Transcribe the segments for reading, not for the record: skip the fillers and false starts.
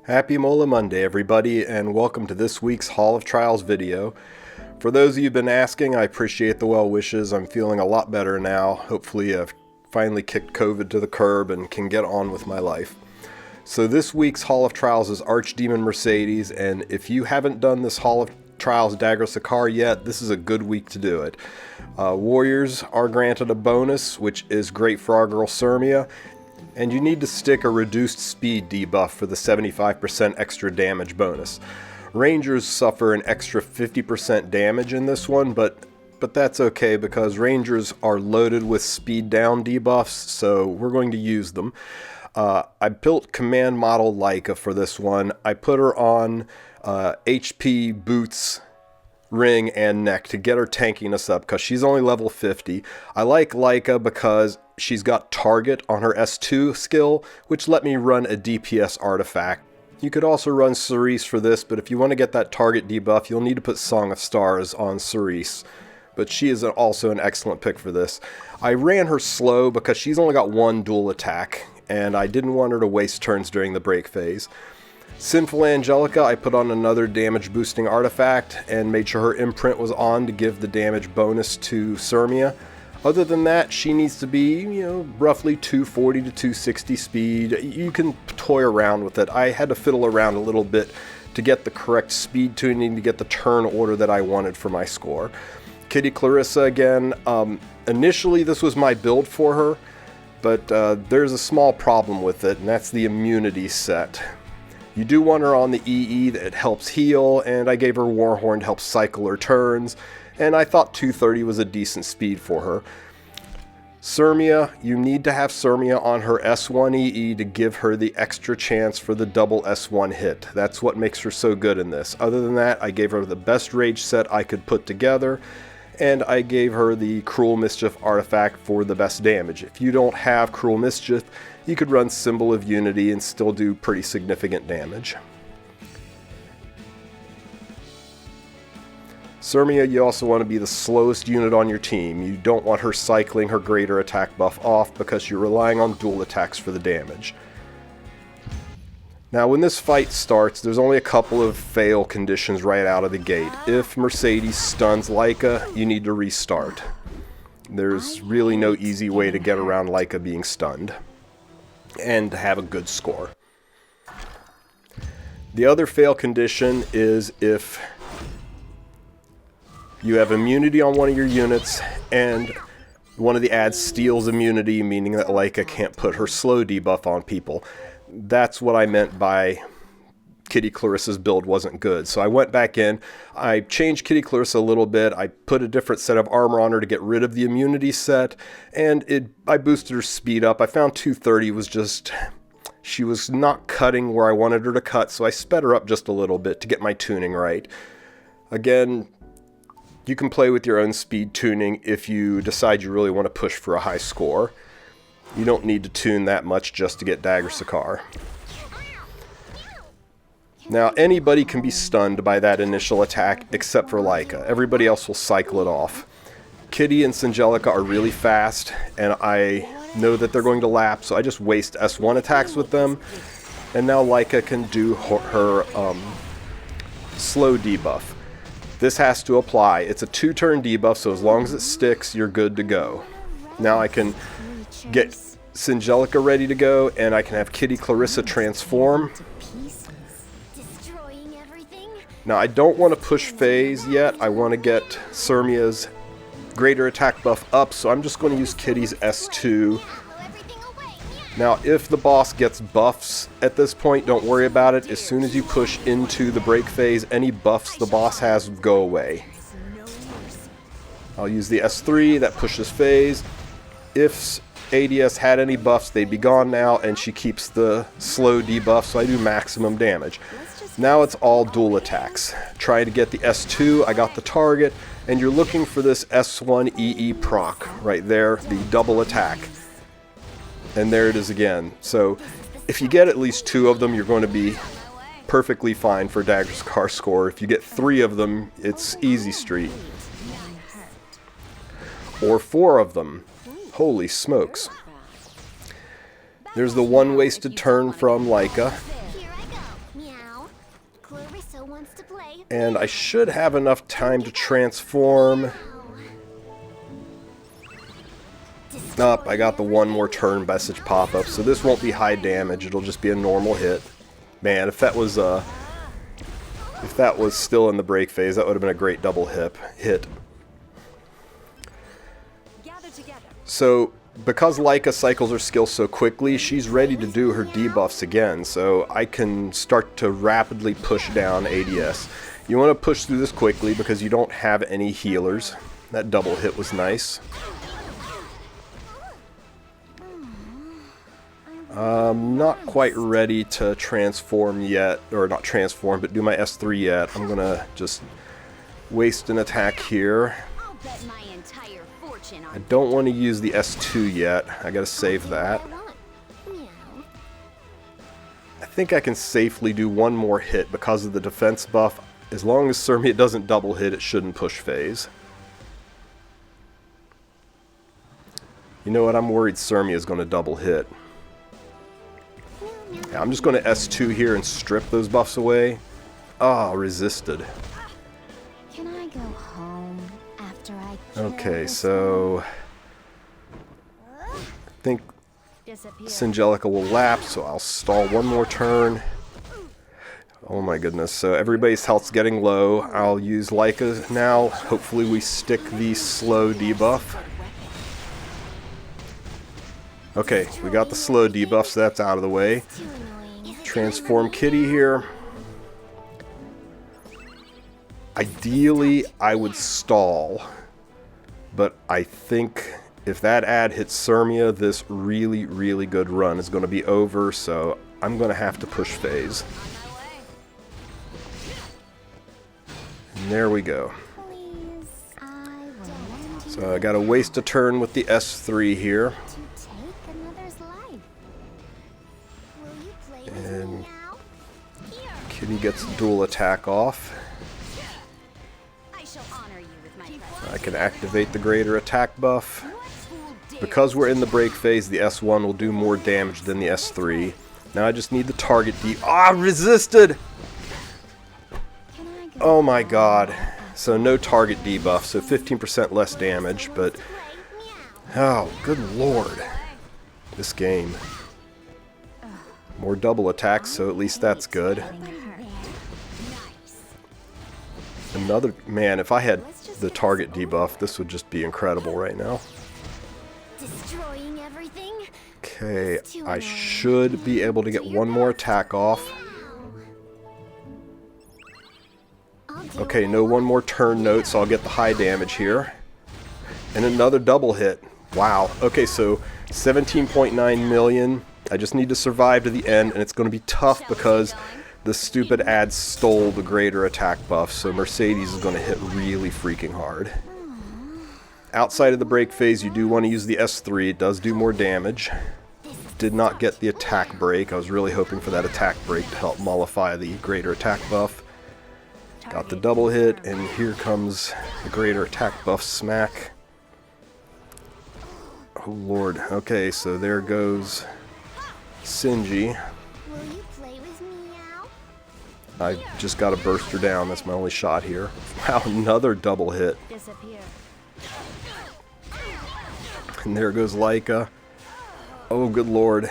Happy Mola Monday, everybody, and welcome to this week's Hall of Trials video. For those of you who've been asking, I appreciate the well wishes. I'm feeling a lot better now. Hopefully I've finally kicked COVID to the curb and can get on with my life. So this week's Hall of Trials is Archdemon Mercedes, and if you haven't done this Hall of Trials Dagger Sicar yet, this is a good week to do it. Warriors are granted a bonus, which is great for our girl Cermia. And you need to stick a reduced speed debuff for the 75% extra damage bonus. Rangers suffer an extra 50% damage in this one, but that's okay because Rangers are loaded with speed down debuffs, so we're going to use them. I built command model Laika for this one. I put her on HP, boots, ring, and neck to get her tankiness up because she's only level 50. I like Laika because she's got target on her S2 skill, which let me run a DPS artifact. You could also run Cerise for this, but if you want to get that target debuff, you'll need to put Song of Stars on Cerise. But she is also an excellent pick for this. I ran her slow because she's only got one dual attack, and I didn't want her to waste turns during the break phase. Sinful Singelica, I put on another damage boosting artifact and made sure her imprint was on to give the damage bonus to Cermia. Other than that, she needs to be, roughly 240 to 260 speed. You can toy around with it. I had to fiddle around a little bit to get the correct speed tuning to get the turn order that I wanted for my score. cLorina again, initially this was my build for her, but there's a small problem with it, and that's the immunity set. You do want her on the EE that helps heal, and I gave her Warhorn to help cycle her turns, and I thought 230 was a decent speed for her. Cermia, you need to have Cermia on her S1 EE to give her the extra chance for the double S1 hit. That's what makes her so good in this. Other than that, I gave her the best rage set I could put together, and I gave her the Cruel Mischief artifact for the best damage. If you don't have Cruel Mischief, you could run Symbol of Unity and still do pretty significant damage. Cermia, you also want to be the slowest unit on your team. You don't want her cycling her greater attack buff off because you're relying on dual attacks for the damage. Now when this fight starts, there's only a couple of fail conditions right out of the gate. If Mercedes stuns Laika, you need to restart. There's really no easy way to get around Laika being stunned and to have a good score. The other fail condition is if you have immunity on one of your units and one of the ads steals immunity, meaning that Laika can't put her slow debuff on people. That's what I meant by cLorina's build wasn't good. So I went back in, I changed cLorina a little bit, I put a different set of armor on her to get rid of the immunity set, and I boosted her speed up. I found 230 was just, she was not cutting where I wanted her to cut, so I sped her up just a little bit to get my tuning right. Again, you can play with your own speed tuning if you decide you really want to push for a high score. You don't need to tune that much just to get Dagger Sicar. Now, anybody can be stunned by that initial attack except for Laika. Everybody else will cycle it off. Kitty and Singelica are really fast, and I know that they're going to lap, so I just waste S1 attacks with them. And now Laika can do her slow debuff. This has to apply. It's a 2-turn debuff, so as long as it sticks, you're good to go. Now I can get Singelica ready to go, and I can have cLorina transform. Now I don't want to push phase yet. I want to get Cermia's greater attack buff up, so I'm just going to use Kitty's S2. Now if the boss gets buffs at this point, don't worry about it. As soon as you push into the break phase, any buffs the boss has go away. I'll use the S3, that pushes phase. If ADS had any buffs, they'd be gone now, and she keeps the slow debuff, so I do maximum damage. Now it's all dual attacks. Trying to get the S2, I got the target, and you're looking for this S1 EE proc right there, the double attack. And there it is again. So if you get at least 2 of them, you're going to be perfectly fine for Dagger Sicar score. If you get 3 of them, it's easy street. Or 4 of them. Holy smokes. There's the one wasted turn from Laika. And I should have enough time to transform. Nope, I got the one more turn message pop up, so this won't be high damage, it'll just be a normal hit. Man, if that was still in the break phase, that would have been a great double hit. So, because Laika cycles her skills so quickly, she's ready to do her debuffs again, so I can start to rapidly push down ADS. You want to push through this quickly because you don't have any healers. That double hit was nice. Not quite ready to transform yet, or not transform, but do my S3 yet. I'm gonna just waste an attack here. I don't want to use the S2 yet. I gotta save that. I think I can safely do one more hit because of the defense buff. As long as Cermia doesn't double hit, it shouldn't push phase. You know what? I'm worried Cermia is going to double hit. Yeah, I'm just going to S2 here and strip those buffs away. Ah, resisted. Can I go home after I Okay, so I think Singelica will lapse, so I'll stall one more turn. Oh my goodness, so everybody's health's getting low. I'll use Laika now. Hopefully we stick the slow debuff. Okay, we got the slow debuff, so that's out of the way. Transform Kitty here. Ideally, I would stall, but I think if that ad hits Cermia, this really, really good run is going to be over, so I'm going to have to push phase. And there we go. So I got to waste a turn with the S3 here. And Kitty gets the dual attack off. I can activate the greater attack buff. Because we're in the break phase, the S1 will do more damage than the S3. Now I just need the target D. Ah, resisted! Oh my god. So no target debuff, so 15% less damage, but... Oh, good lord. This game. More double attacks, so at least that's good. Another... Man, if I had the target debuff, this would just be incredible right now. Okay, I should be able to get one more attack off. Okay, no one more turn note, so I'll get the high damage here. And another double hit. Wow. Okay, so 17.9 million. I just need to survive to the end, and it's going to be tough because the stupid ad stole the greater attack buff, so Mercedes is going to hit really freaking hard. Outside of the break phase, you do want to use the S3. It does do more damage. Did not get the attack break. I was really hoping for that attack break to help mollify the greater attack buff. Got the double hit, and here comes the greater attack buff smack. Oh lord. Okay, so there goes Singy. I just got to burst her down. That's my only shot here. Wow, another double hit. And there goes Laika. Oh, good lord.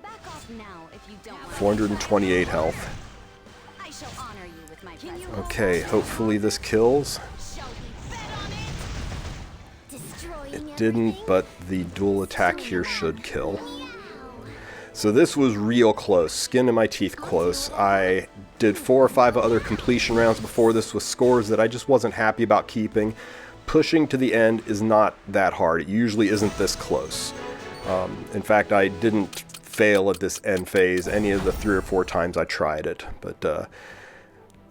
Back off now if you don't. 428 health. I shall honor you with my presence. Okay, hopefully this kills. It didn't, but the dual attack here should kill. So this was real close, skin in my teeth close. I did 4 or 5 other completion rounds before this with scores that I just wasn't happy about keeping. Pushing to the end is not that hard. It usually isn't this close. In fact, I didn't fail at this end phase any of the 3 or 4 times I tried it. But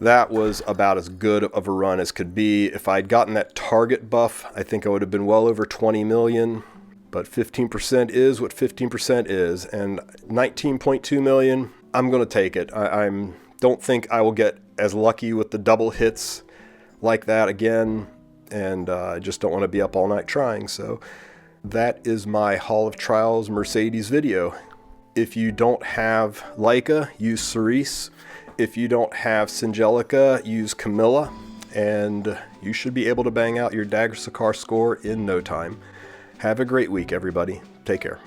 that was about as good of a run as could be. If I'd gotten that target buff, I think I would have been well over 20 million. But 15% is what 15% is, and 19.2 million, I'm going to take it. I don't think I will get as lucky with the double hits like that again, and I just don't want to be up all night trying. So that is my Hall of Trials Mercedes video. If you don't have Laika, use Cerise. If you don't have Singelica, use Camilla. And you should be able to bang out your Dagger Sicar score in no time. Have a great week, everybody. Take care.